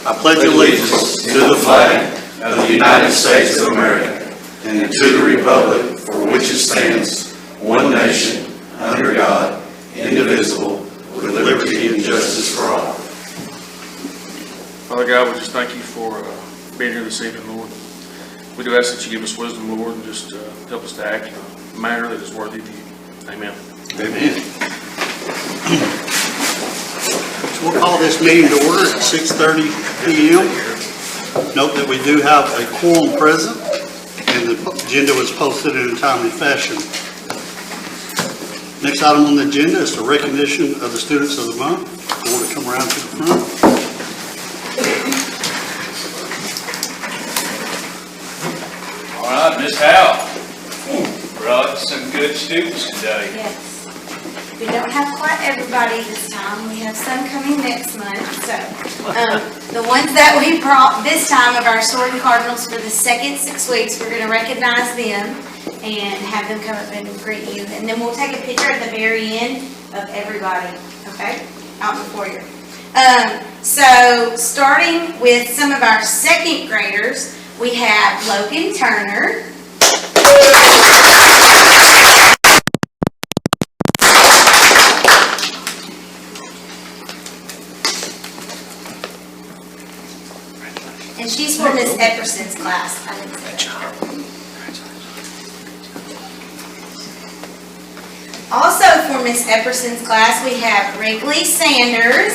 I pledge allegiance to the flag of the United States of America and to the republic for which it stands, one nation, under God, indivisible, with liberty and justice for all. Father God, we just thank you for being here this evening, Lord. We do ask that you give us wisdom, Lord, and just help us to act in a manner that is worthy of you. Amen. Amen. So we'll call this meeting to order at 6:30 p.m. Note that we do have a quorum present, and the agenda was posted in a timely fashion. Next item on the agenda is the recognition of the students of the month. I want to come around to the front. All right, Ms. Howell, brought some good students today. Yes. We don't have quite everybody this time. We have some coming next month. So the ones that we brought this time of our Sorting Cardinals for the second 6 weeks, we're going to recognize them and have them come up and greet you. And then we'll take a picture at the very end of everybody, okay, out before you. So starting with some of our second graders, we have Logan Turner. And she's for Miss Epperson's class. I didn't say that. Also for Miss Epperson's class, we have Wrigley Sanders.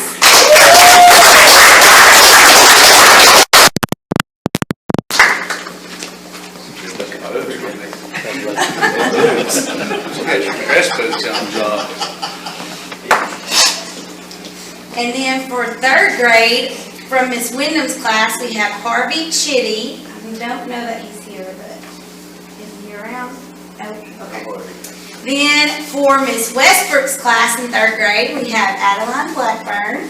Best boots on job. And then for third grade, from Miss Wyndham's class, we have Harvey Chitty. I don't know that he's here, but is he around? Oh, okay. Then for Miss Westbrook's class in third grade, we have Adeline Blackburn.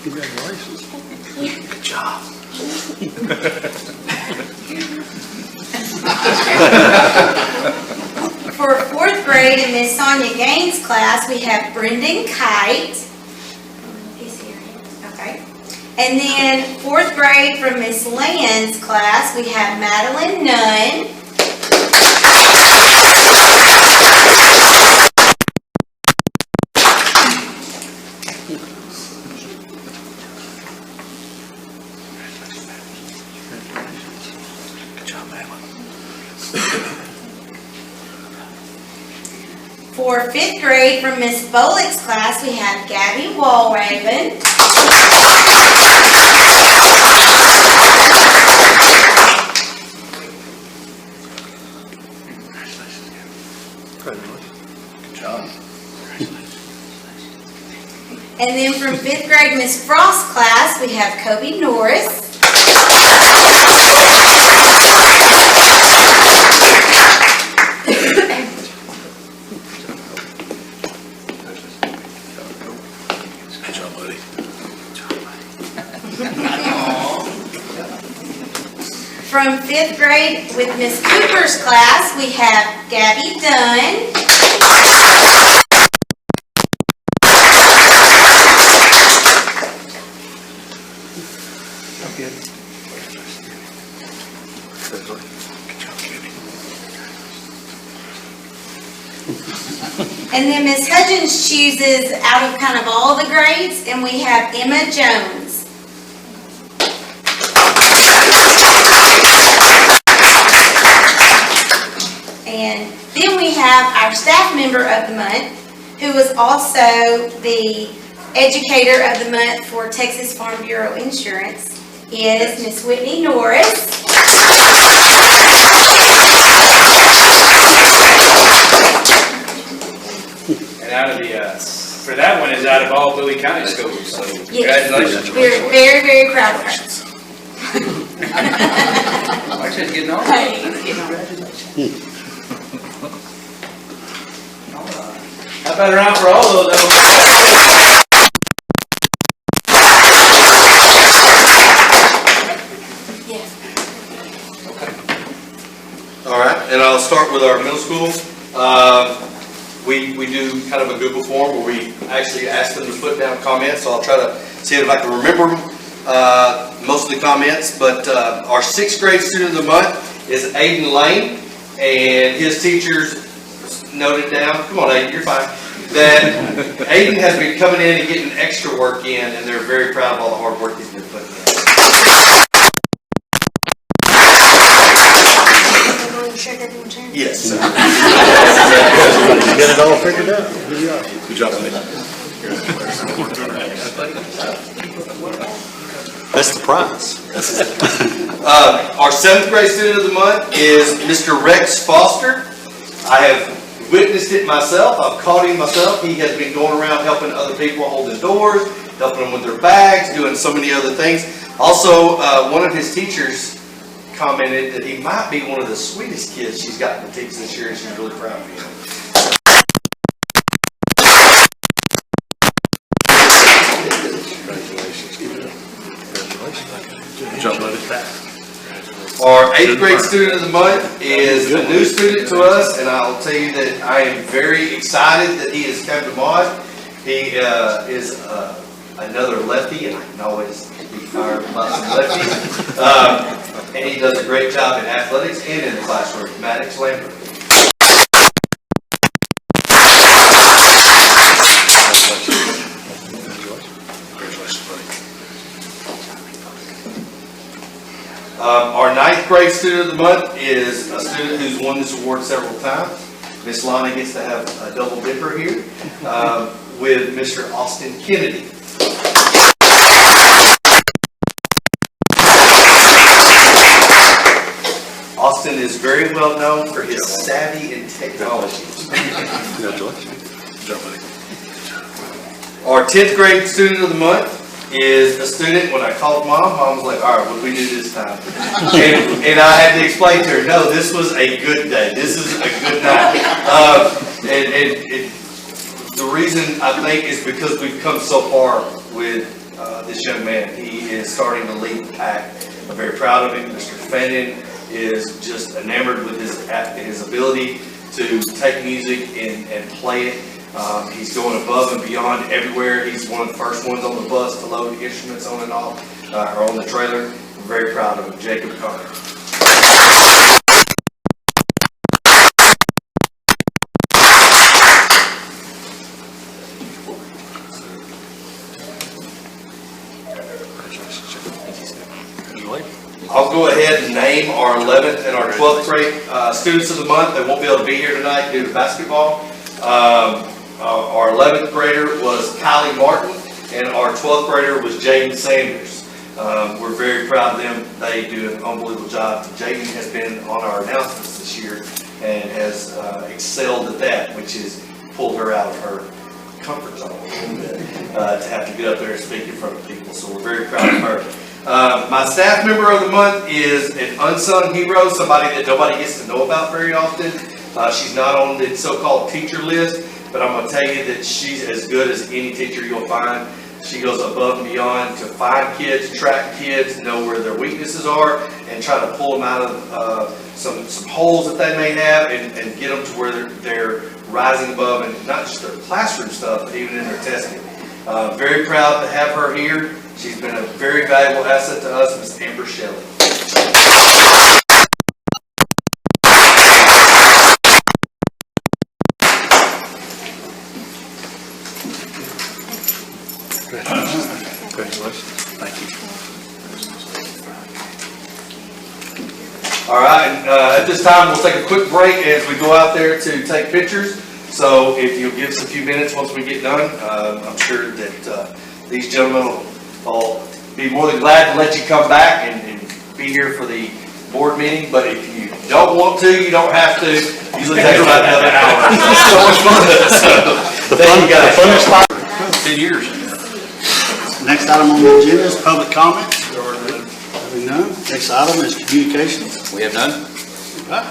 Congratulations. Good job. For fourth grade in Miss Sonia Gaines' class, we have Brendan Kite. He's here. Okay. And then fourth grade from Miss Land's class, we have Madeline Nunn. For fifth grade from Miss Bolick's class, we have Gabby Walraven. Good job. And then from fifth grade Miss Frost's class, we have Kobe Norris. From fifth grade with Miss Cooper's class, we have Gabby Dunn. And then Miss Hudgens chooses out of kind of all the grades, and we have Emma Jones. And then we have our staff member of the month, who is also the educator of the month for Texas Farm Bureau Insurance, is Miss Whitney Norris. And out of the, for that one is out of all Bowie County schools, so Yes. congratulations. We're very, very proud of her. Actually, getting on. How about a round for all those? Yes. All right, and I'll start with our middle school. We do kind of a Google form where we actually ask them to put down comments, so I'll try to see if I can remember most of the comments. But our 6th grade student of the month is Aiden Lane, and his teachers noted down, come on Aiden, you're fine, that Aiden has been coming in and getting extra work in, and they're very proud of all the hard work he's been putting in. Yes. Get it all figured out. Good job, buddy. That's the prize. Our 7th grade student of the month is Mr. Rex Foster. I have witnessed it myself. I've caught him myself. He has been going around helping other people holding doors, helping them with their bags, doing so many other things. Also, one of his teachers commented that he might be one of the sweetest kids she's gotten to teach this year, and she's really proud of him. Good job, buddy. Our 8th grade student of the month is a new student to us, and I'll tell you that I am very excited that he has come to Mod. He is another lefty, and I can always be fired about some lefties. And he does a great job in athletics and in the classroom. Maddox Lambert. Our 9th grade student of the month is a student who's won this award several times. Miss Lana gets to have a double dipper here with Mr. Austin Kennedy. Austin is very well known for his savvy in technology. Congratulations. Good job, buddy. Our 10th grade student of the month is a student, when I called Mom was like, all right, what do we do this time? And I had to explain to her, no, this was a good day. This is a good night. And the reason I think is because we've come so far with this young man. He is starting to lead the pack. I'm very proud of him. Mr. Fannin is just enamored with his ability to take music and play it. He's going above and beyond everywhere. He's one of the first ones on the bus to load the instruments on and off, or on the trailer. I'm very proud of him, Jacob Carter. I'll go ahead and name our 11th and our 12th grade students of the month. They won't be able to be here tonight due to basketball. Our 11th grader was Kylie Martin, and our 12th grader was Jaden Sanders. We're very proud of them. They do an unbelievable job. Jaden has been on our announcements this year and has excelled at that, which has pulled her out of her comfort zone a little bit to have to get up there and speak in front of people. So we're very proud of her. My staff member of the month is an unsung hero, somebody that nobody gets to know about very often. She's not on the so-called teacher list, but I'm going to tell you that she's as good as any teacher you'll find. She goes above and beyond to find kids, track kids, know where their weaknesses are, and try to pull them out of some holes that they may have and get them to where they're rising above, and not just their classroom stuff, but even in their testing. Very proud to have her here. She's been a very valuable asset to us, Ms. Amber Shelley. Congratulations. Thank you. All right, and at this time, we'll take a quick break as we go out there to take pictures. So if you'll give us a few minutes once we get done, I'm sure that these gentlemen will be more than glad to let you come back and be here for the board meeting. But if you don't want to, you don't have to. Usually takes about another hour. So much fun. Thank you guys. 10 years. Next item on the agenda is public comments. Having none. Next item is communications. We have none? Right.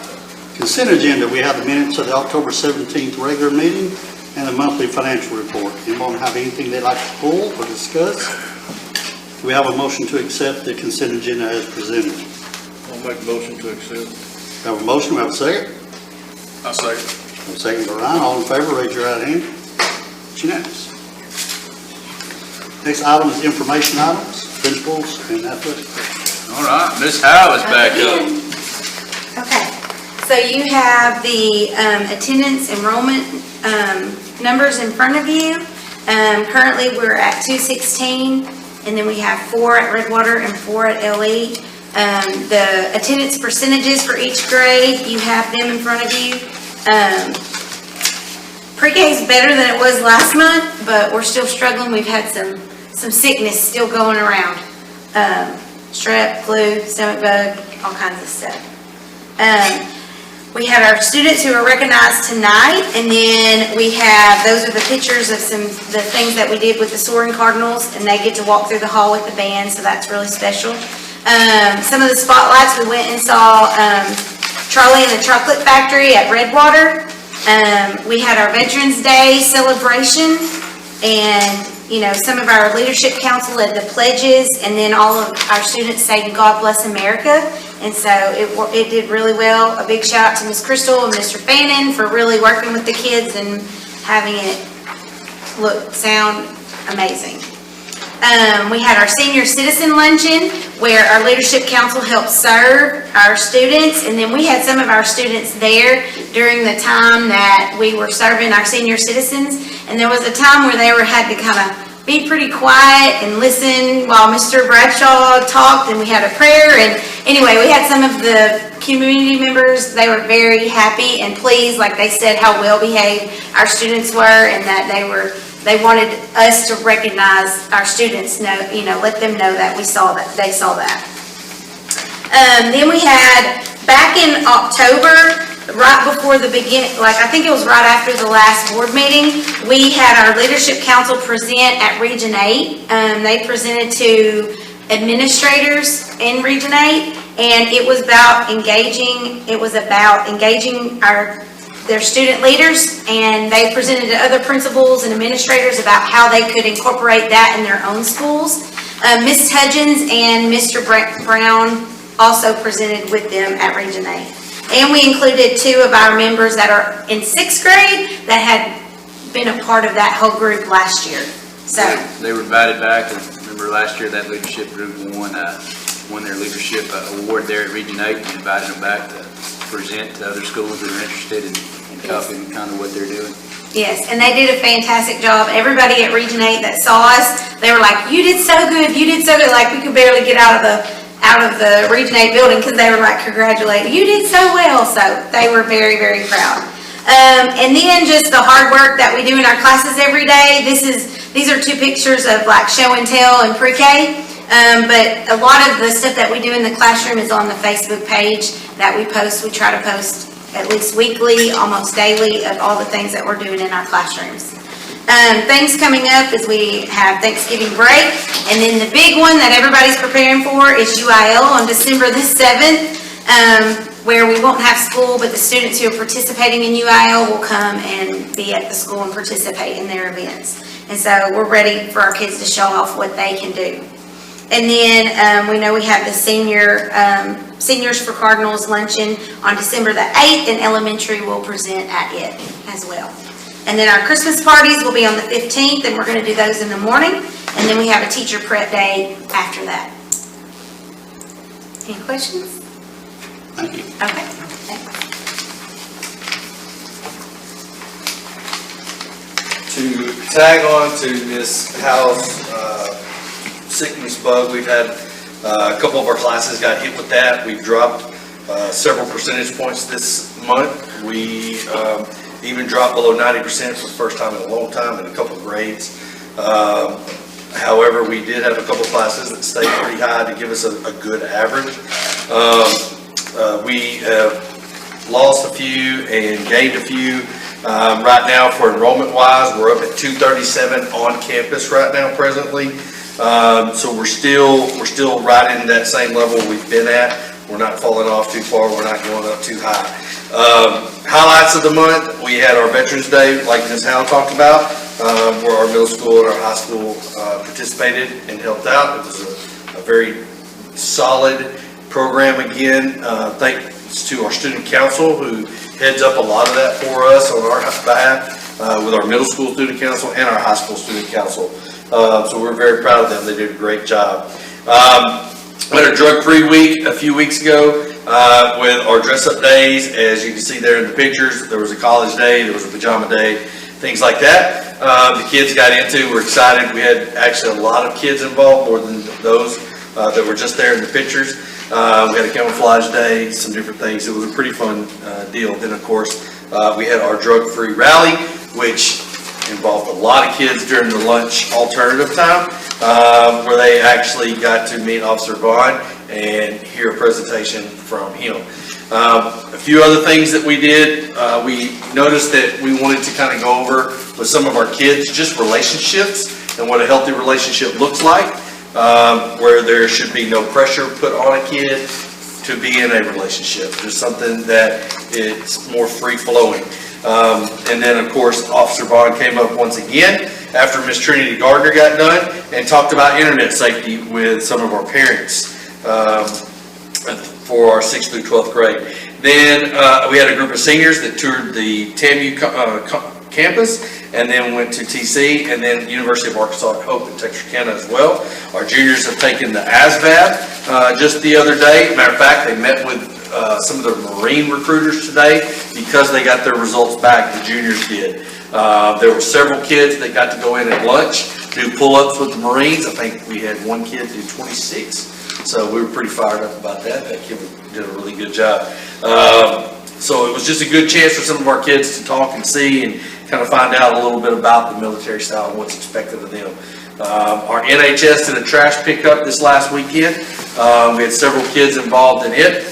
Consent agenda, we have the minutes of the October 17th regular meeting and the monthly financial report. Anyone have anything they'd like to pull or discuss? Do we have a motion to accept the consent agenda as presented? I'll make a motion to accept. Have a motion, we have a second. I'll say. Have a second by Ryan, all in favor, raise your right hand. It's unanimous. Next item is information items, principals and athletic. All right, Ms. Howe is back up. Okay, so you have the attendance enrollment numbers in front of you. Currently, we're at 216, and then we have 4 at Redwater and 4 at LE. The attendance percentages for each grade, you have them in front of you. Pre-K is better than it was last month, but we're still struggling. We've had some sickness still going around. Strep, flu, stomach bug, all kinds of stuff. We had our students who are recognized tonight, and then we have, those are the pictures of the things that we did with the Soaring Cardinals, and they get to walk through the hall with the band, so that's really special. Some of the spotlights, we went and saw Charlie and the Chocolate Factory at Redwater. We had our Veterans Day celebration, and some of our leadership council led the pledges, and then all of our students sang God Bless America, and so it did really well. A big shout out to Ms. Crystal and Mr. Fannin for really working with the kids and having it sound amazing. We had our senior citizen luncheon where our leadership council helped serve our students, and then we had some of our students there during the time that we were serving our senior citizens, and there was a time where they had to kind of be pretty quiet and listen while Mr. Bradshaw talked, and we had a prayer, and anyway, we had some of the community members. They were very happy and pleased, like they said, how well behaved our students were, and that they wanted us to recognize our students, let them know that they saw that. Then we had, back in October, right before the I think it was right after the last board meeting, we had our leadership council present at Region 8. They presented to administrators in Region 8, and it was about engaging their student leaders, and they presented to other principals and administrators about how they could incorporate that in their own schools. Ms. Hudgens and Mr. Brown also presented with them at Region 8. And we included 2 of our members that are in 6th grade that had been a part of that whole group last year. So They were invited back, and remember last year that leadership group won their leadership award there at Region 8, and invited them back to present to other schools that are interested in copying kind of what they're doing. yes, and they did a fantastic job. Everybody at Region 8 that saw us, they were like, you did so good, like we could barely get out of the Region 8 building because they were like congratulating, you did so well. So they were very, very proud. And then just the hard work that we do in our classes every day. These are 2 pictures of like show and tell and pre-K. But a lot of the stuff that we do in the classroom is on the Facebook page that we post. We try to post at least weekly, almost daily, of all the things that we're doing in our classrooms. Things coming up is we have Thanksgiving break, and then the big one that everybody's preparing for is UIL on December the 7th, where we won't have school, but the students who are participating in UIL will come and be at the school and participate in their events. And so we're ready for our kids to show off what they can do. And then we know we have the Seniors for Cardinals luncheon on December the 8th, and elementary will present at it as well. And then our Christmas parties will be on the 15th, and we're going to do those in the morning. And then we have a teacher prep day after that. Any questions? Thank you. Okay. Thanks. To tag on to Ms. Howe's sickness bug, we've had a couple of our classes got hit with that. We've dropped several percentage points this month. We even dropped below 90% for the first time in a long time in a couple of grades. However, we did have a couple of classes that stayed pretty high to give us a good average. We have lost a few and gained a few. Right now, for enrollment-wise, we're up at 237 on campus right now presently. So we're still right in that same level we've been at. We're not falling off too far. We're not going up too high. Highlights of the month, we had our Veterans Day, like Ms. Howe talked about, where our middle school and our high school participated and helped out. It was a very solid program again. Thanks to our student council, who heads up a lot of that for us on our behalf, with our middle school student council and our high school student council. So we're very proud of them. They did a great job. We had a drug-free week a few weeks ago with our dress-up days. As you can see there in the pictures, there was a college day, there was a pajama day, things like that. The kids got into, we're excited. We had actually a lot of kids involved, more than those that were just there in the pictures. We had a camouflage day, some different things. It was a pretty fun deal. Then, of course, we had our drug-free rally, which involved a lot of kids during the lunch alternative time, where they actually got to meet Officer Vaughn and hear a presentation from him. A few other things that we did, we noticed that we wanted to kind of go over with some of our kids, just relationships and what a healthy relationship looks like, where there should be no pressure put on a kid to be in a relationship, just something that it's more free-flowing. And then, of course, Officer Vaughn came up once again after Miss Trinity Gardner got done and talked about internet safety with some of our parents for our 6th through 12th grade. Then we had a group of seniors that toured the TAMU campus and then went to TC and then University of Arkansas at Hope in Texarkana as well. Our juniors have taken the ASVAB just the other day. Matter of fact, they met with some of the Marine recruiters today because they got their results back, the juniors did. There were several kids that got to go in at lunch, do pull-ups with the Marines. I think we had one kid do 26, so we were pretty fired up about that. That kid did a really good job. So it was just a good chance for some of our kids to talk and see and kind of find out a little bit about the military style and what's expected of them. Our NHS did a trash pickup this last weekend. We had several kids involved in it.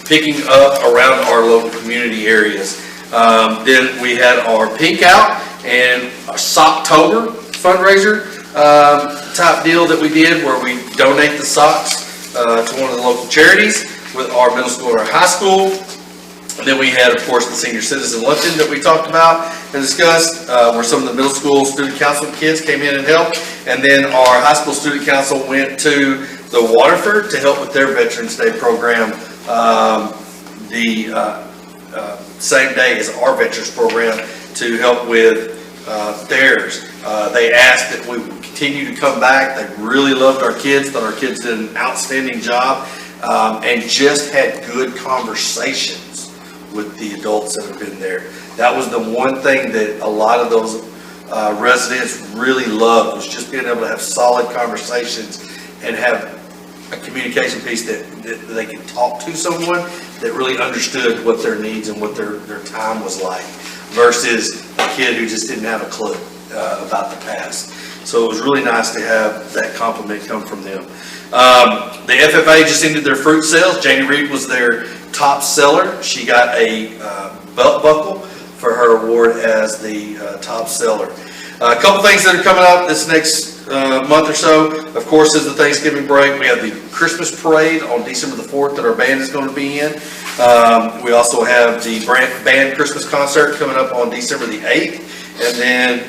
Picking up around our local community areas. Then we had our Pink Out and our Socktober fundraiser type deal that we did, where we donate the socks to one of the local charities with our middle school and our high school. And then we had, of course, the senior citizen luncheon that we talked about and discussed, where some of the middle school student council kids came in and helped. And then our high school student council went to the Waterford to help with their Veterans Day program, same day as our Veterans program, to help with theirs. They asked that we would continue to come back. They really loved our kids, thought our kids did an outstanding job, and just had good conversations with the adults that have been there. That was the one thing that a lot of those residents really loved, was just being able to have solid conversations and have a communication piece that they could talk to someone that really understood what their needs and what their time was like, versus a kid who just didn't have a clue about the past. So it was really nice to have that compliment come from them. The FFA just ended their fruit sales. Janie Reed was their top seller. She got a belt buckle for her award as the top seller. A couple things that are coming up this next month or so, of course, is the Thanksgiving break. We have the Christmas parade on December the 4th that our band is going to be in. We also have the band Christmas concert coming up on December the 8th. And then,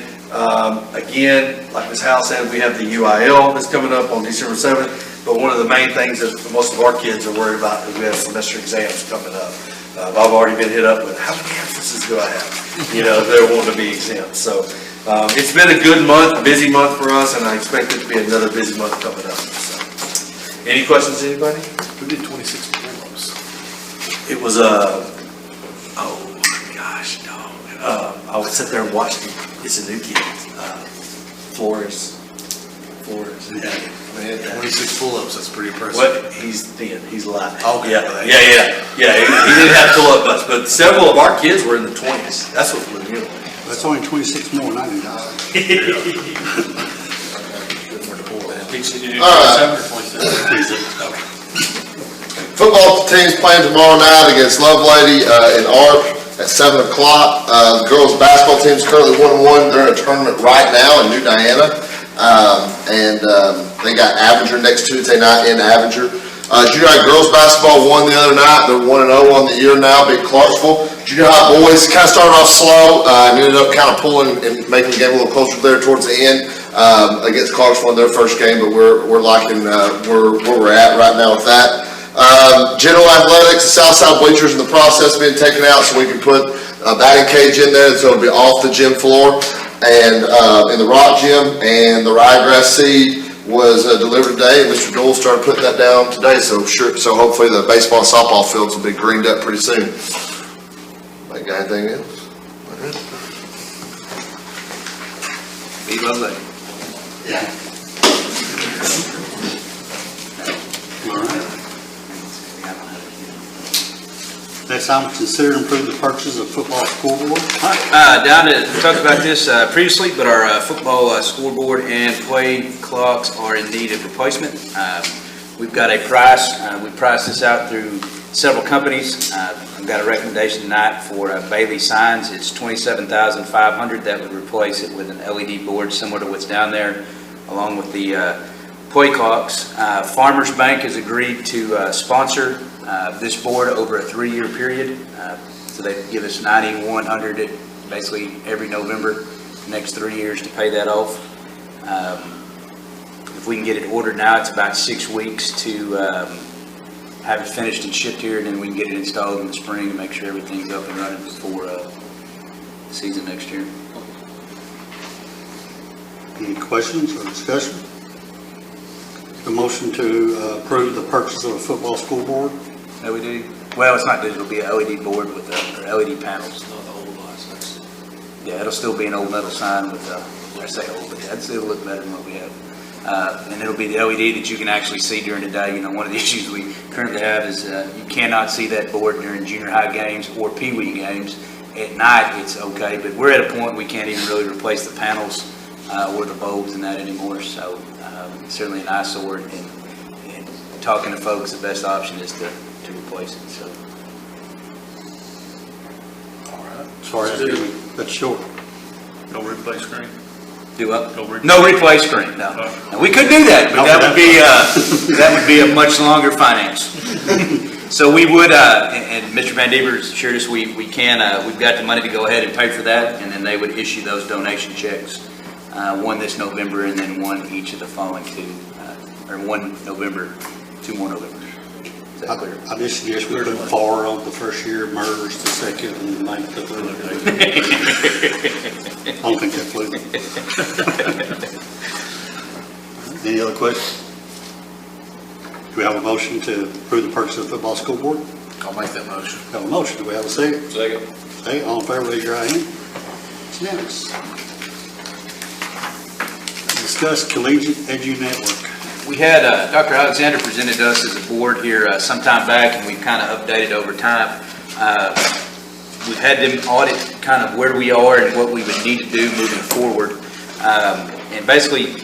again, like Ms. Howe said, we have the UIL that's coming up on December 7th. But one of the main things that most of our kids are worried about is we have semester exams coming up. I've already been hit up with, how many absences do I have? You know, they're wanting to be exempt. So it's been a good month, busy month for us, and I expect it to be another busy month coming up. So, any questions, anybody? Who did 26 pull-ups? It was oh my gosh, no. I would sit there and watch them. It's a new kid. Flores. Yeah. Man, 26 pull-ups, that's pretty impressive. What? He's thin. He's light. Okay. Yeah. He didn't have to pull up much, but several of our kids were in the 20s. That's what blew me away. That's only 26 more than I do. Football team's playing tomorrow night against Lovelady in Arp at 7 o'clock. The girls' basketball team's currently 1-1. They're in a tournament right now in New Diana. They got Avenger next Tuesday night in Avenger. Junior high girls basketball won the other night. They're 1-0 on the year now, beat Clarksville. Junior high boys kind of started off slow and ended up kind of pulling and making the game a little closer there towards the end against Clarksville in their first game, but we're liking where we're at right now with that. General athletics, the south side bleachers in the process of being taken out so we can put a batting cage in there, so it'll be off the gym floor. And in the rock gym, and the ryegrass seed was delivered today, and Mr. Dole started putting that down today, so hopefully the baseball and softball fields will be greened up pretty soon. Ain't got anything else? Be lovely. All right. Next item, consider and approve the purchase of football scoreboard. Down to, we talked about this previously, but our football scoreboard and play clocks are in need of replacement. We've got a price, we priced this out through several companies. I've got a recommendation tonight for Bailey Signs. It's $27,500. That would replace it with an LED board similar to what's down there, along with the play clocks. Farmers Bank has agreed to sponsor this board over a 3-year period. So they give us $9,100 basically every November, next 3 years to pay that off. If we can get it ordered now, it's about 6 weeks to have it finished and shipped here, and then we can get it installed in the spring and make sure everything's up and running before season next year. Any questions or discussion? The motion to approve the purchase of a football scoreboard. LED? Well, it's not digital, it'll be an LED board with LED panels. Yeah, it'll still be an old metal sign with, I say old, but yeah, it'll look better than what we have. And it'll be the LED that you can actually see during the day. You know, one of the issues we currently have is you cannot see that board during junior high games or pee-wee games. At night, it's okay, but we're at a point we can't even really replace the panels or the bulbs and that anymore. So it's certainly an eyesore, and talking to folks, the best option is to replace it. So. Sorry, that's short. No replay screen? Do what? No replay. No replay screen, no. Now, we could do that, but that would be a much longer finance. So we would, and Mr. Van Dever assured us we've got the money to go ahead and pay for that, and then they would issue those donation checks, one this November and then one each of the following two, or one November, 2 more Novembers. Is that clear? I just suggest we put FAR on the first year, MERS the second, and Mike the third. I don't think that's legal. Any other questions? Do we have a motion to approve the purchase of the football scoreboard? I'll make that motion. Have a motion. Do we have a second? Second. Hey, all in favor, raise your right hand. It's unanimous. Discuss Collegiate Edu Network. We had, Dr. Alexander presented to us as a board here sometime back, and we've kind of updated over time. We've had them audit kind of where we are and what we would need to do moving forward. And basically,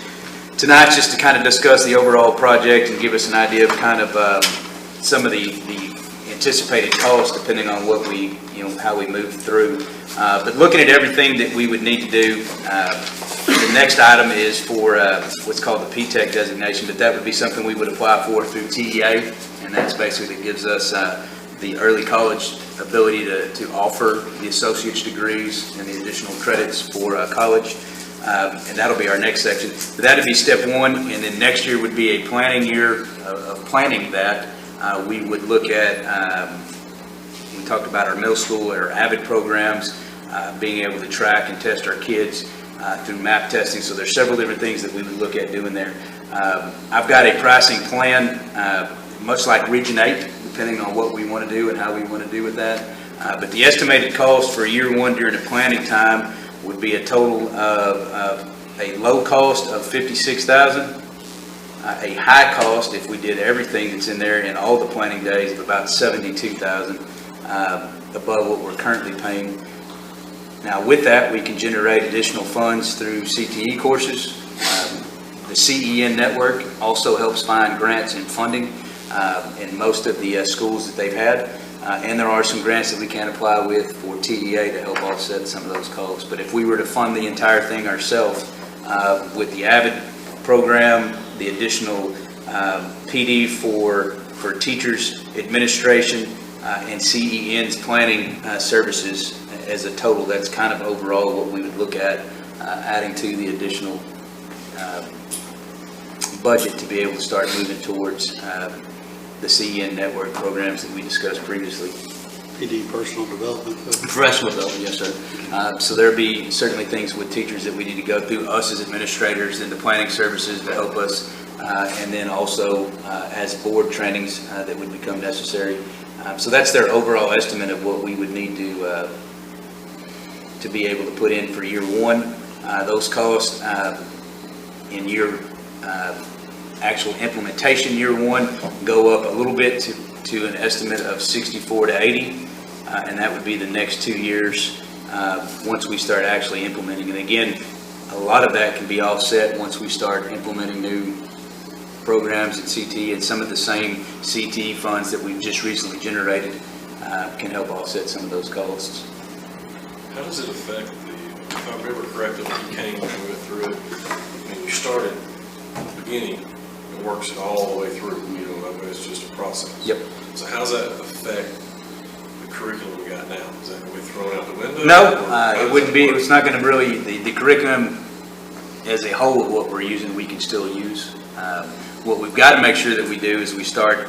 tonight's just to kind of discuss the overall project and give us an idea of kind of some of the anticipated costs depending on what we, how we move through. But looking at everything that we would need to do, the next item is for what's called the P-TECH designation, but that would be something we would apply for through TEA, and that's basically that gives us the early college ability to offer the associate's degrees and the additional credits for college. And that'll be our next section. But that'd be step one, and then next year would be a planning year of planning that. We would look at, we talked about our middle school, our AVID programs, being able to track and test our kids through MAP testing. So there's several different things that we would look at doing there. I've got a pricing plan, much like Region 8, depending on what we want to do and how we want to do with that. But the estimated cost for year one during the planning time would be a total of a low cost of $56,000, a high cost if we did everything that's in there in all the planning days of about $72,000 above what we're currently paying. Now with that, we can generate additional funds through CTE courses. The CEN network also helps find grants and funding in most of the schools that they've had. And there are some grants that we can apply with for TEA to help offset some of those costs. But if we were to fund the entire thing ourselves with the AVID program, the additional PD for teachers, administration, and CEN's planning services as a total, that's kind of overall what we would look at adding to the additional budget to be able to start moving towards the CEN network programs that we discussed previously. PD personal development. Professional development, yes, sir. So there'll be certainly things with teachers that we need to go through, us as administrators, and the planning services to help us, and then also as board trainings that would become necessary. So that's their overall estimate of what we would need to be able to put in for year one. Those costs in year actual implementation year one go up a little bit to an estimate of 64 to 80, and that would be the next 2 years once we start actually implementing. And again, a lot of that can be offset once we start implementing new programs in CTE, and some of the same CTE funds that we've just recently generated can help offset some of those costs. How does it affect if I remember correctly, when you came and we went through it, when you started at the beginning, it works it all the way through, I mean, it's just a process. Yep. So how does that affect the curriculum we got now? Is that going to be thrown out the window? No, it wouldn't be. It's not going to really, the curriculum as a whole of what we're using, we can still use. What we've got to make sure that we do is we start,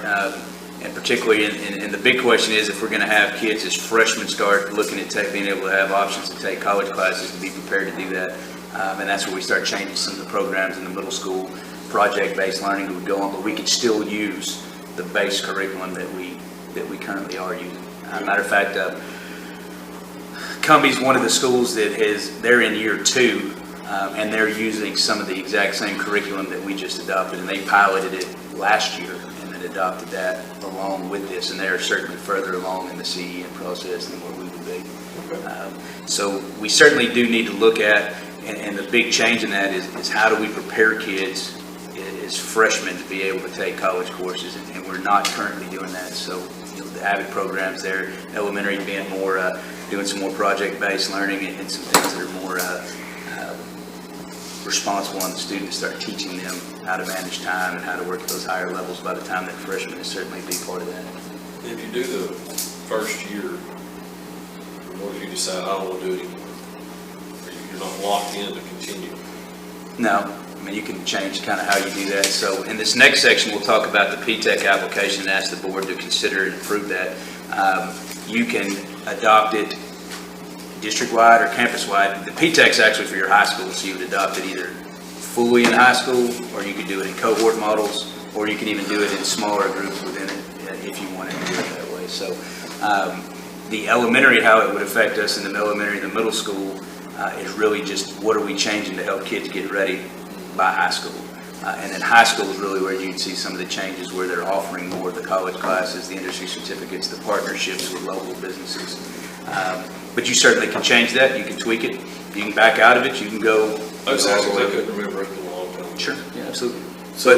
and particularly, and the big question is if we're going to have kids as freshmen start looking at being able to have options to take college classes, to be prepared to do that. And that's where we start changing some of the programs in the middle school. Project-based learning would go on, but we could still use the base curriculum that we currently are using. Matter of fact, Cumbie's one of the schools that they're in year 2, and they're using some of the exact same curriculum that we just adopted, and they piloted it last year and then adopted that along with this, and they're certainly further along in the CEN process than what we would be. So we certainly do need to look at, and the big change in that is how do we prepare kids as freshmen to be able to take college courses, and we're not currently doing that. So the AVID programs there, elementary being more, doing some more project-based learning and some things that are more responsible on the student to start teaching them how to manage time and how to work at those higher levels by the time that freshman is certainly a big part of that. If you do the first year, what if you decide, I don't want to do it anymore? Or you're not locked in to continue? No, I mean, you can change kind of how you do that. So in this next section, we'll talk about the P-TECH application and ask the board to consider and approve that. You can adopt it district-wide or campus-wide. The P-TECH's actually for your high school, so you would adopt it either fully in high school, or you could do it in cohort models, or you can even do it in smaller groups within it if you wanted to do it that way. So the elementary, how it would affect us in the elementary and the middle school is really just what are we changing to help kids get ready by high school. And then high school is really where you'd see some of the changes where they're offering more of the college classes, the industry certificates, the partnerships with local businesses. But you certainly can change that, you can tweak it, you can back out of it, you can go. I was asking, I couldn't remember it for a long time. Sure, yeah, absolutely. So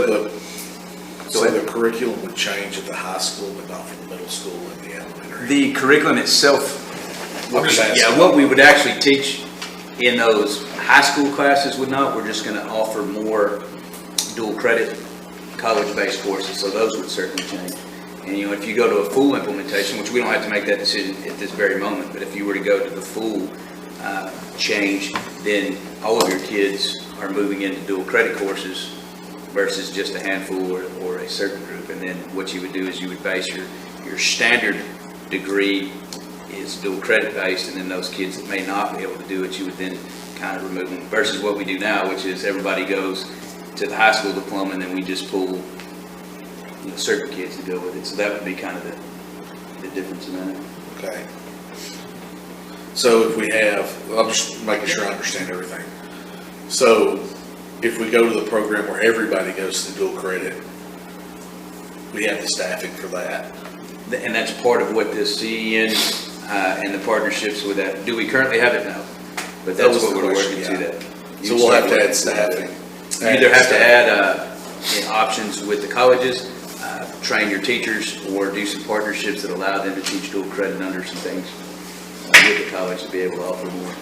the curriculum would change at the high school, but not for the middle school and the elementary? The curriculum itself, I'm just asking. yeah, what we would actually teach in those high school classes would not, we're just gonna offer more dual credit college-based courses, so those would certainly change. And if you go to a full implementation, which we don't have to make that decision at this very moment, but if you were to go to the full change, then all of your kids are moving into dual credit courses versus just a handful or a certain group. And then what you would do is you would base your standard degree is dual credit based, and then those kids that may not be able to do it, you would then kind of remove them versus what we do now, which is everybody goes to the high school diploma and then we just pull certain kids to go with it. So that would be kind of the difference in that. Okay. So if we have, I'm just making sure I understand everything. So if we go to the program where everybody goes to dual credit, we have the staffing for that. And that's part of what this CEN and the partnerships with that. Do we currently have it now? But That that's was what the we're question, working to yeah. that. So we'll have to add staffing. You either have to add options with the colleges, train your teachers, or do some partnerships that allow them to teach dual credit under some things with the college to be able to offer more.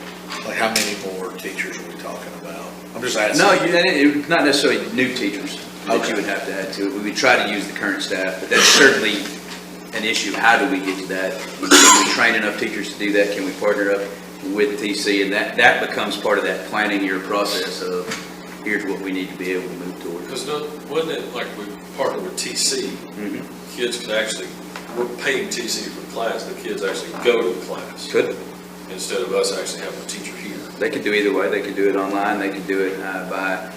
Like how many more teachers are we talking about? I'm just asking. No, not necessarily new teachers that Okay. you would have to add to it. We would try to use the current staff, but that's certainly an issue. How do we get to that? Can we train enough teachers to do that? Can we partner up with TC? And that becomes part of that planning year process of here's what we need to be able to move towards. Because wasn't it like we partner with TC, kids can actually, we're paying TC for the class, the kids actually go to the class. Could. Instead of us actually having a teacher here. They could do either way. They could do it online. They could do it by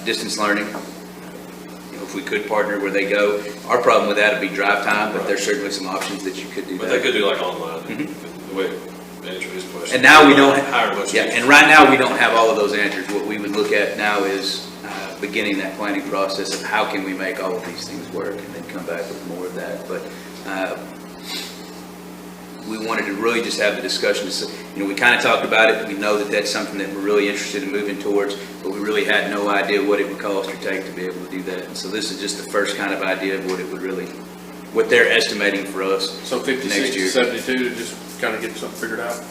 distance learning. You know, if we could partner where they go. Our problem with that would be drive time, but there's certainly some options that you could do But they that. could do like online, the way, to answer his question. And now we don't, Hire a bunch of yeah, teachers. and right now we don't have all of those answers. What we would look at now is beginning that planning process of how can we make all of these things work, and then come back with more of that. But we wanted to really just have the discussion. So, you know, we kind of talked about it. We know that that's something that we're really interested in moving towards, but we really had no idea what it would cost or take to be able to do that. And so this is just the first kind of idea of what it would really, what they're estimating for us. So 56 Next to year. 72 to just kind of get something figured out?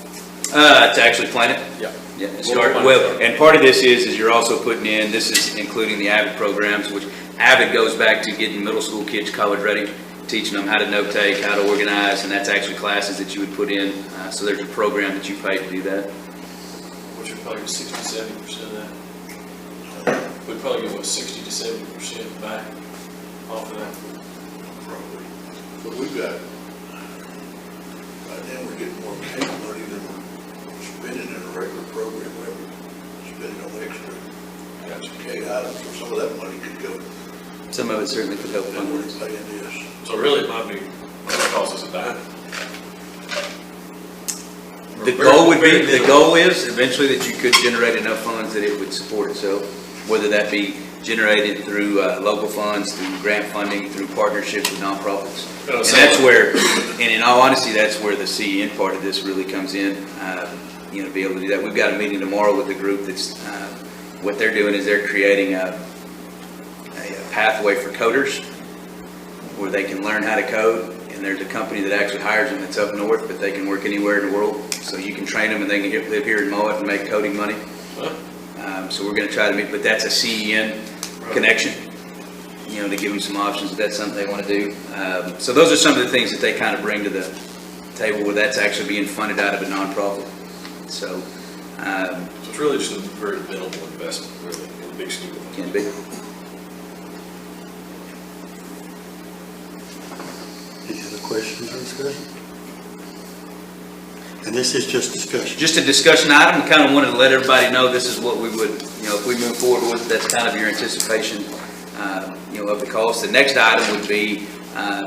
To actually plan it? Yeah. Yeah, and start, well, and part of this is you're also putting in, this is including the AVID programs, which AVID goes back to getting middle school kids college ready, teaching them how to note take, how to organize, and that's actually classes that you would put in. So there's a program that you pay to do that. Which would probably be 60 to 70% of that. We'd probably get, what, 60 to 70% back off of that. Probably. But we've got, right now, we're getting more K money than we're spending in a regular program. We're spending on extra, got some K items, so some of that money could go, Some of it certainly could help and fund we're this. paying this. So really, it might be, it costs us a dime. The goal would be, the goal is eventually that you could generate enough funds that it would support itself, whether that be generated through local funds, through grant funding, through partnerships with nonprofits. And that's where, and in all honesty, that's where the CEN part of this really comes in, you know, to be able to do that. We've got a meeting tomorrow with the group that's, what they're doing is they're creating a pathway for coders where they can learn how to code. And there's a company that actually hires them that's up north, but they can work anywhere in the world. So you can train them and they can live here in Mowat and make coding money. So we're going to try to meet, but that's a CEN connection, you know, to give them some options if that's something they want to do. So those are some of the things that they kind of bring to the table where that's actually being funded out of a nonprofit. So, So it's really just a very minimal investment, really, in the big scheme of things. can be. Any other questions or discussion? And this is just discussion. Just a discussion item, kind of wanted to let everybody know this is what we would, you know, if we move forward with, that's kind of your anticipation, you know, of the cost. The next item would be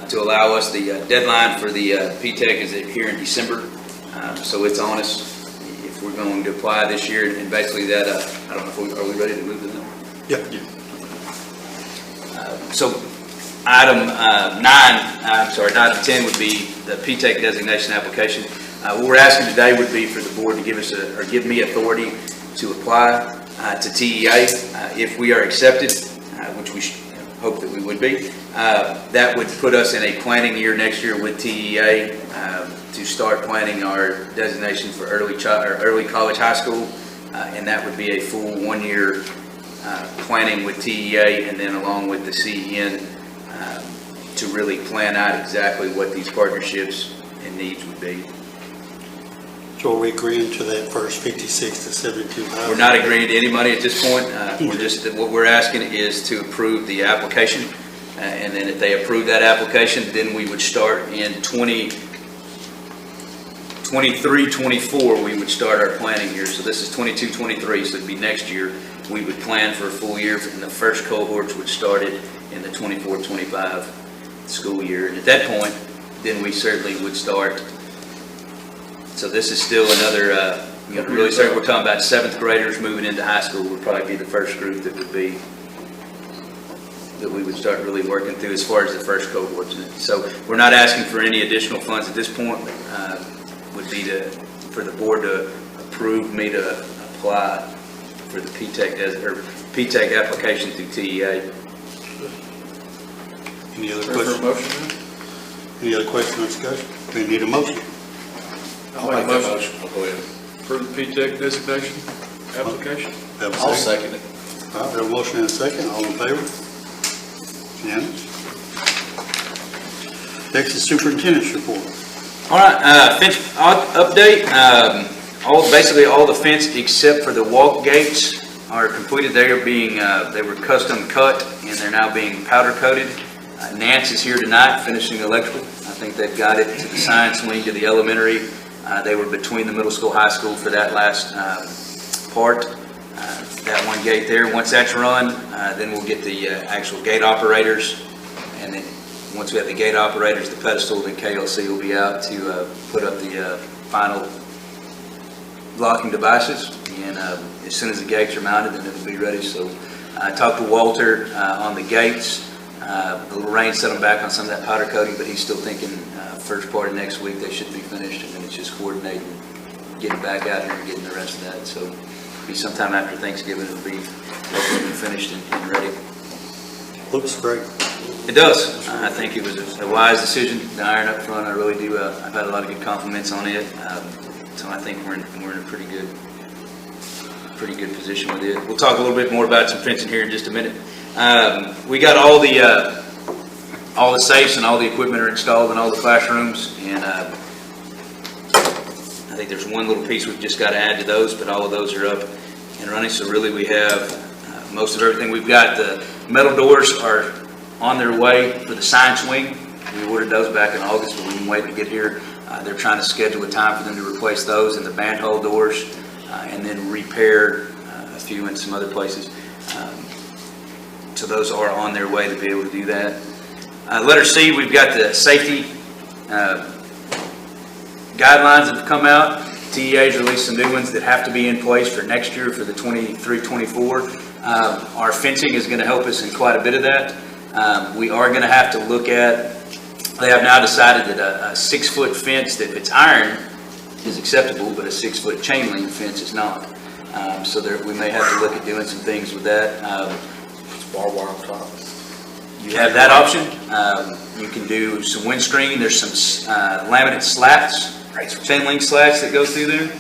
to allow us, the deadline for the P-TECH is here in December, so it's on us if we're going to apply this year, and basically that, I don't know if are we ready to move to that? Yeah. So item item 10 would be the P-TECH designation application. What we're asking today would be for the board to give us or give me authority to apply to TEA. If we are accepted, which we hope that we would be, that would put us in a planning year next year with TEA to start planning our designation for early college high school, and that would be a full 1 year planning with TEA and then along with the CEN to really plan out exactly what these partnerships and needs would be. So are we agreeing to that first 56 to 72,000? We're not agreeing to any money at this point. We're just, what we're asking is to approve the application. And then if they approve that application, then we would start in 23-24, we would start our planning year. So this is 22-23, so it'd be next year. We would plan for a full year, and the first cohorts would start it in the 24-25 school year. And at that point, then we certainly would start. So this is still another, you know, really start, we're talking about 7th graders moving into high school would probably be the first group that would be, that we would start really working through as far as the first cohorts. So we're not asking for any additional funds at this point. Would be for the board to approve me to apply for the P-TECH application through TEA. Any other Ready for a questions? motion then? Any other question or discussion? We need a motion. I'll make a motion. I'll go ahead. For the P-TECH designation application? Have a I'll second? second it. All right, we have a motion and a second. All in favor? Unanimous? Next is superintendent's report. All right, fence update. Basically all the fence except for the walk gates are completed. They are being, they were custom cut and they're now being powder coated. Nance is here tonight finishing electrical. I think they've got it to the science wing, to the elementary. They were between the middle school, high school for that last part. That one gate there, once that's run, then we'll get the actual gate operators. And then once we have the gate operators, the pedestal, then KLC will be out to put up the final locking devices. And as soon as the gates are mounted, then it'll be ready. So I talked to Walter on the gates. A little rain set them back on some of that powder coating, but he's still thinking first part of next week they should be finished, and then it's just coordinating, getting back out here and getting the rest of that. So it'll be sometime after Thanksgiving, it'll be finished and ready. Looks great. It does. I think it was a wise decision to iron up front. I really do. I've had a lot of good compliments on it, so I think we're in a pretty good position with it. We'll talk a little bit more about some fencing here in just a minute. We got all the safes and all the equipment are installed in all the classrooms, and I think there's one little piece we've just got to add to those, but all of those are up and running. So really we have most of everything. We've got the metal doors are on their way for the science wing. We ordered those back in August, but we've been waiting to get here. They're trying to schedule a time for them to replace those and the manhole doors, and then repair a few in some other places. So those are on their way to be able to do that. Letter C, we've got the safety guidelines that have come out. TEA's released some new ones that have to be in place for next year for the 23-24. Our fencing is going to help us in quite a bit of that. We are going to have to look at, they have now decided that a 6-foot fence, that if it's iron, is acceptable, but a 6-foot chain link fence is not. So we may have to look at doing some things with that. Barbed wire on top. You have that option. You can do some windscreen. There's some laminate slats, chain link slats that go through there.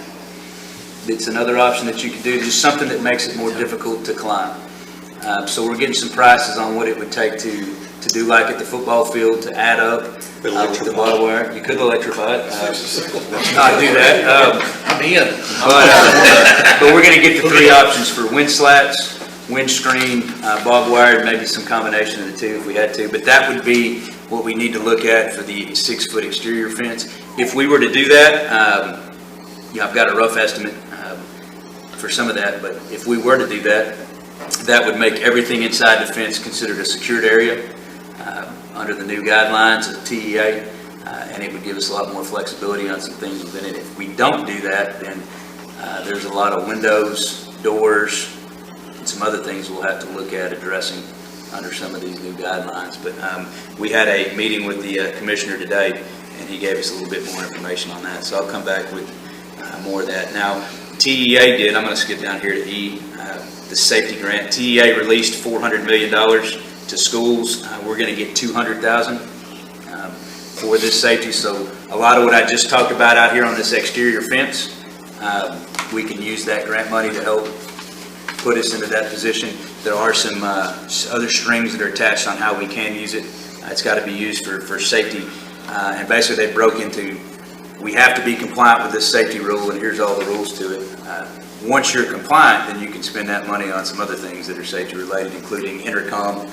It's another option that you can do. Just something that makes it more difficult to climb. So we're getting some prices on what it would take to do like at the football field, to add up with the barbed wire. You could electrify it. Not do that. I'm in. But we're going to get the 3 options for wind slats, windscreen, barbed wire, maybe some combination of the 2 if we had to. But that would be what we need to look at for the 6-foot exterior fence. If we were to do that, I've got a rough estimate for some of that, but if we were to do that, that would make everything inside the fence considered a secured area under the new guidelines of TEA, and it would give us a lot more flexibility on some things within it. If we don't do that, then there's a lot of windows, doors, and some other things we'll have to look at addressing under some of these new guidelines. But we had a meeting with the commissioner today, and he gave us a little bit more information on that. So I'll come back with more of that. Now, TEA did, I'm going to skip down here to E, the safety grant. TEA released $400 million to schools. We're going to get $200,000 for this safety. So a lot of what I just talked about out here on this exterior fence, we can use that grant money to help put us into that position. There are some other strings that are attached on how we can use it. It's got to be used for safety. And basically they broke into, we have to be compliant with this safety rule, and here's all the rules to it. Once you're compliant, then you can spend that money on some other things that are safety related, including intercom,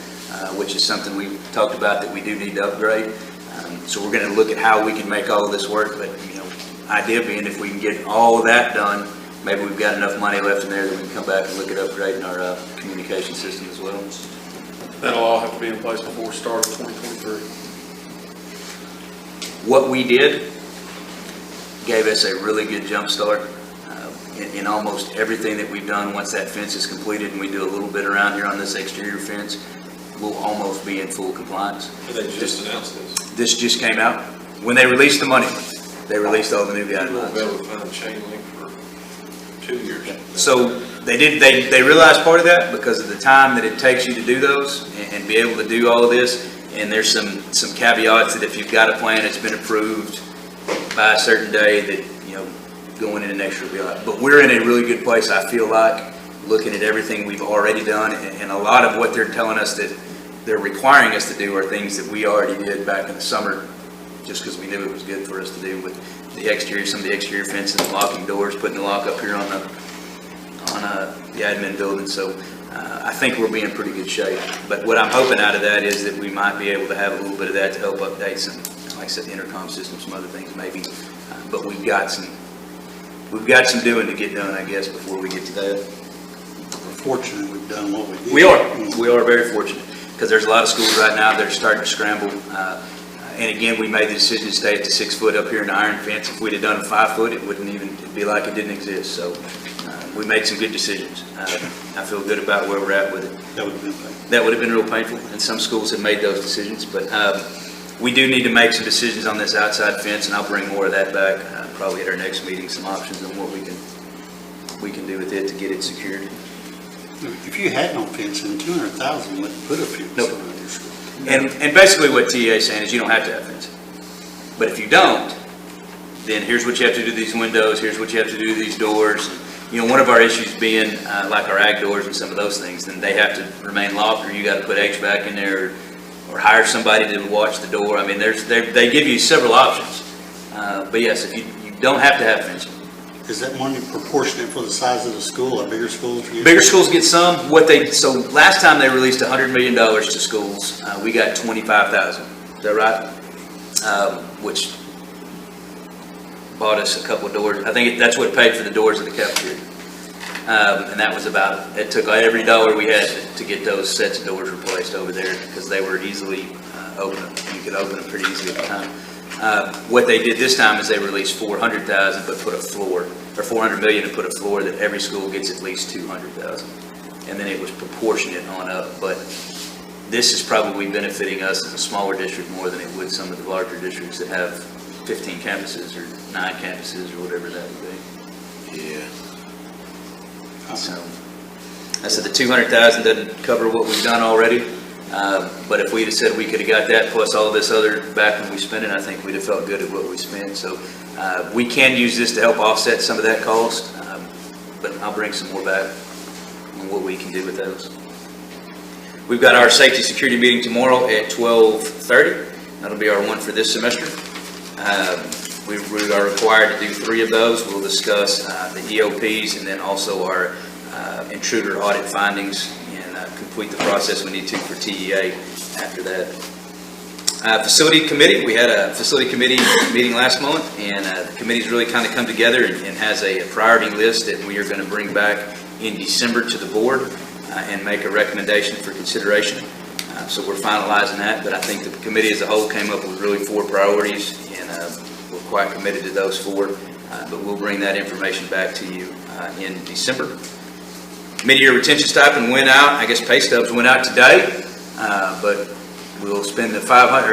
which is something we've talked about that we do need to upgrade. So we're going to look at how we can make all of this work, but idea being if we can get all of that done, maybe we've got enough money left in there that we can come back and look at upgrading our communication system as well. That'll all have to be in place before the start of 2023. What we did gave us a really good jump start in almost everything that we've done. Once that fence is completed and we do a little bit around here on this exterior fence, we'll almost be in full compliance. But they just announced this. This just came out. When they released the money, they released all the new We won't be guidelines. able to find chain link for 2 years. So they realized part of that because of the time that it takes you to do those and be able to do all of this. And there's some caveats that if you've got a plan that's been approved by a certain day, that going into next year will be all right. But we're in a really good place, I feel like, looking at everything we've already done, and a lot of what they're telling us that they're requiring us to do are things that we already did back in the summer, just because we knew it was good for us to do with the exterior, some of the exterior fences, locking doors, putting the lock up here on the admin building. So I think we'll be in pretty good shape. But what I'm hoping out of that is that we might be able to have a little bit of that to help update some, like I said, intercom systems, some other things maybe. But we've got some doing to get done, I guess, before we get to that. We're fortunate we've done what we did. We are very fortunate, because there's a lot of schools right now that are starting to scramble. And again, we made the decision to stay at the 6 foot up here in the iron fence. If we'd have done a 5 foot, it wouldn't even, it'd be like it didn't exist. So we made some good decisions. I feel good about where we're at with it. That would have been painful. That would have been real painful, and some schools have made those decisions, but we do need to make some decisions on this outside fence, and I'll bring more of that back, probably at our next meeting, some options on what we can do with it to get it secured. If you had no fence, then 200,000 wouldn't put a fence Nope. around your school. And basically what TA is saying is you don't have to have fencing. But if you don't, then here's what you have to do to these windows, here's what you have to do to these doors. You know, one of our issues being like our ag doors and some of those things, then they have to remain locked, or you got to put HVAC in there, or hire somebody to watch the door. I mean, they give you several options. But yes, if you don't have to have fencing. Is that money proportionate for the size of the school, or bigger schools? Bigger schools get some. So last time they released $100 million to schools, we got 25,000. Is that right? Which bought us a couple of doors. I think that's what paid for the doors of the cafeteria. And that was about, it took every dollar we had to get those sets of doors replaced over there, because they were easily open. You could open them pretty easily at the time. What they did this time is they released 400,000, but put a floor, or 400 million and put a floor that every school gets at least 200,000. And then it was proportionate on up. But this is probably benefiting us as a smaller district more than it would some of the larger districts that have 15 campuses or 9 campuses or whatever that would be. Yeah. So, I said the 200,000 doesn't cover what we've done already. But if we'd have said we could have got that plus all this other back when we spent it, I think we'd have felt good at what we spent. So we can use this to help offset some of that cost, but I'll bring some more back on what we can do with those. We've got our safety security meeting tomorrow at 12:30. That'll be our one for this semester. We are required to do 3 of those. We'll discuss the EOPs and then also our intruder audit findings, complete the process we need to for TEA after that. Facility committee, we had a facility committee meeting last month, and the committee's really kind of come together and has a priority list that we are going to bring back in December to the board and make a recommendation for consideration. So we're finalizing that, but I think the committee as a whole came up with really 4 priorities, and we're quite committed to those 4, but we'll bring that information back to you in December. Mid-year retention stipend went out. I guess pay stubs went out today, but we'll spend the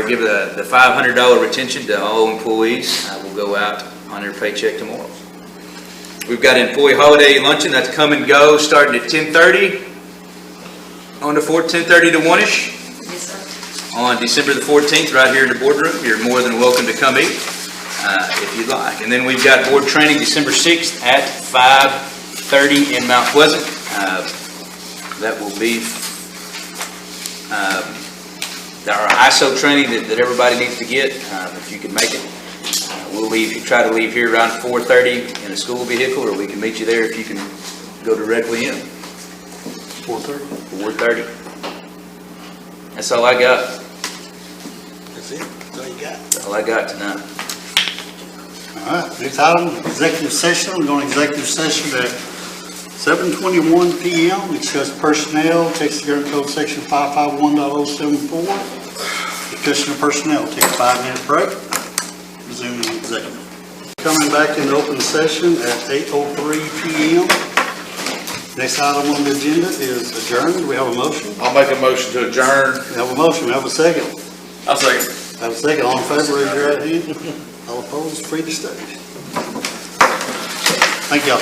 give the $500 retention to all employees. Will go out on their paycheck tomorrow. We've got an employee holiday luncheon that's come and go, starting at 10:30 on the 4th, 10:30 to 1ish. Yes, sir. On December the 14th, right here in the boardroom. You're more than welcome to come eat if you'd like. And then we've got board training December 6th at 5:30 in Mount Pleasant. That will be our ISO training that everybody needs to get. If you can make it, we'll try to leave here around 4:30 in a school vehicle, or we can meet you there if you can go directly in. 4:30? 4:30. That's all I got. That's it? That's all you got? That's all I got tonight. All right, next item, executive session. We're going to executive session at 7:21 p.m. Discuss personnel, Texas Government Code Section 551.074. Discussion of personnel. Take a 5-minute break. Resume in executive. Coming back into open session at 8:03 p.m. Next item on the agenda is adjourned. Do we have a motion? I'll make a motion to adjourn. We have a motion. We have a second. I'll second. Have a second. All in favor, raise your right hand. All opposed, free to stay. Thank y'all.